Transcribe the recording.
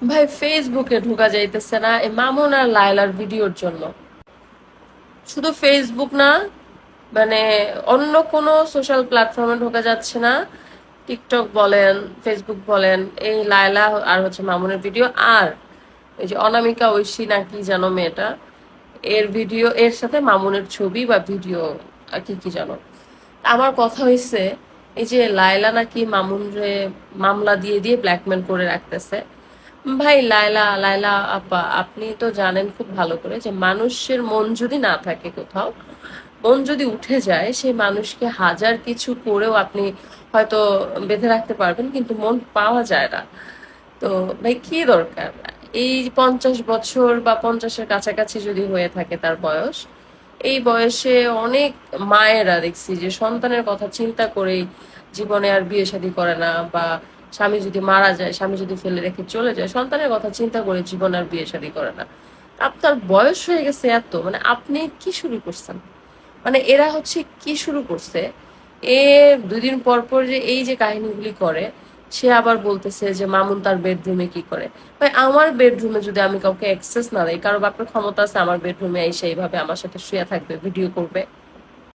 ভাই ফেসবুকে ঢোকা যাইতেছে না এই মামুন আর লায়লার ভিডিওর জন্য। শুধু ফেসবুক না, মানে অন্য কোনো সোশ্যাল প্ল্যাটফর্মে ঢোকা যাচ্ছে না। টিকটক বলেন, ফেসবুক বলেন, এই লায়লা আর হচ্ছে মামুনের ভিডিও, আর এই যে অনামিকা ঐশী নাকি যেন মেয়েটা, এর ভিডিও, এর সাথে মামুনের ছবি বা ভিডিও, আর কি কি জানো। আমার কথা হইছে, এই যে লায়লা নাকি মামুনরে মামলা দিয়ে দিয়ে ব্ল্যাকমেল করে রাখতেছে। ভাই লায়লা, লায়লা আপা, আপনি তো জানেন খুব ভালো করে যে মানুষের মন যদি না থাকে কোথাও, মন যদি উঠে যায়, সেই মানুষকে হাজার কিছু করেও আপনি হয়তো বেঁধে রাখতে পারবেন, কিন্তু মন পাওয়া যায় না। তো ভাই কি দরকার, এই 50 বছর বা 50-এর কাছাকাছি যদি হয়ে থাকে তার বয়স, এই বয়সে অনেক মায়েরা দেখছি যে সন্তানের কথা চিন্তা করেই জীবনে আর বিয়ে শাদী করে না, বা স্বামী যদি মারা যায়, স্বামী যদি ফেলে রেখে চলে যায়, সন্তানের কথা চিন্তা করে জীবন আর বিয়ে শাদী করে না। আপনার বয়স হয়ে গেছে এত, মানে আপনি কি শুরু করছেন? মানে এরা হচ্ছে কি শুরু করছে, এ 2 দিন পর পর যে এই যে কাহিনীগুলি করে, সে আবার বলতেছে যে মামুন তার বেডরুমে কি করে। ভাই আমার বেডরুমে যদি আমি কাউকে অ্যাক্সেস না দেই, কারো বাপের ক্ষমতা আছে আমার বেডরুমে এসে এইভাবে আমার সাথে শুয়ে থাকবে, ভিডিও করবে?